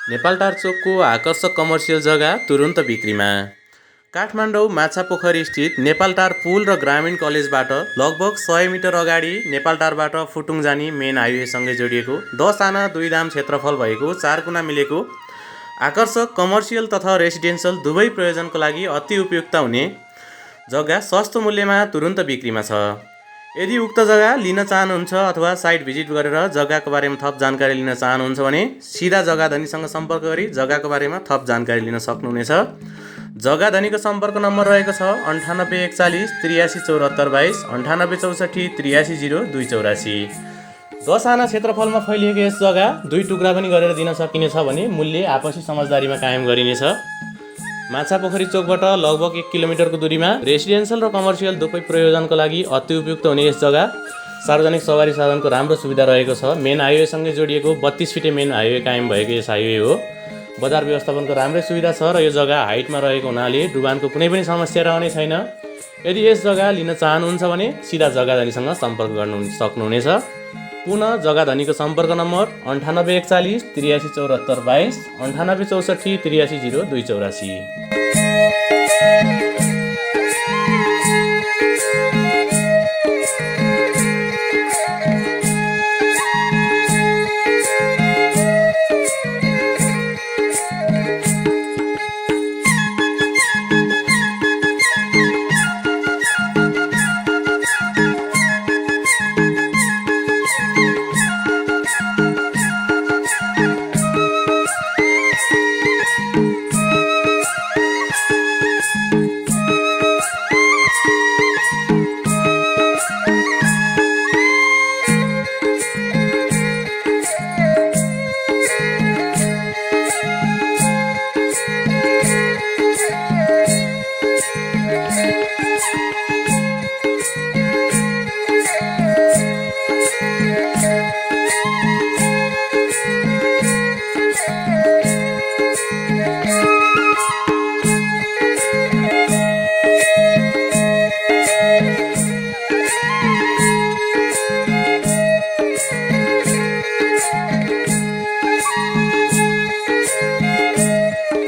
नेपालटार चोकको आकर्षक कमर्सियल जग्गा तुरुन्त बिक्रीमा। काठमाडौँ माछापोखरी स्थित नेपालटार पुल र ग्रामीण कलेजबाट लगभग 100 मिटर अगाडि नेपालटारबाट फुटुङ जाने मेन हाइवेसँगै जोडिएको 10 आना 2 धाम क्षेत्रफल भएको 4 कुना मिलेको आकर्षक कमर्सियल तथा रेसिडेन्सियल दुवै प्रयोजनको लागि अति उपयुक्त हुने जग्गा सस्तो मूल्यमा तुरुन्त बिक्रीमा छ। यदि उक्त जग्गा लिन चाहनुहुन्छ अथवा साइट भिजिट गरेर जग्गाको बारेमा थप जानकारी लिन चाहनुहुन्छ भने सिधा जग्गाधनीसँग सम्पर्क गरी जग्गाको बारेमा थप जानकारी लिन सक्नुहुनेछ। जग्गाधनीको सम्पर्क नम्बर रहेको छ 9841 837422 9864 830284। 10 आना क्षेत्रफलमा फैलिएको यस जग्गा 2 टुक्रा पनि गरेर दिन सकिनेछ भने मूल्य आपसी समझदारीमा कायम गरिनेछ। माछापोखरी चोकबाट लगभग 1 किलोमिटरको दूरीमा रेसिडेन्सियल र कमर्सियल दुवै प्रयोजनको लागि अति उपयुक्त हुने यस जग्गा सार्वजनिक सवारी साधनको राम्रो सुविधा रहेको छ। मेन हाइवेसँगै जोडिएको 32 फिटे मेन हाइवे कायम भएको यस हाइवे हो। बजार व्यवस्थापनको राम्रै सुविधा छ र यो जग्गा हाइटमा रहेको हुनाले डुबानको कुनै पनि समस्या रहने छैन। यदि यस जग्गा लिन चाहनुहुन्छ भने सिधा जग्गाधनीसँग सम्पर्क गर्न सक्नुहुनेछ। पुनः जग्गाधनीको सम्पर्क नम्बर 9841 837422 9864 830284।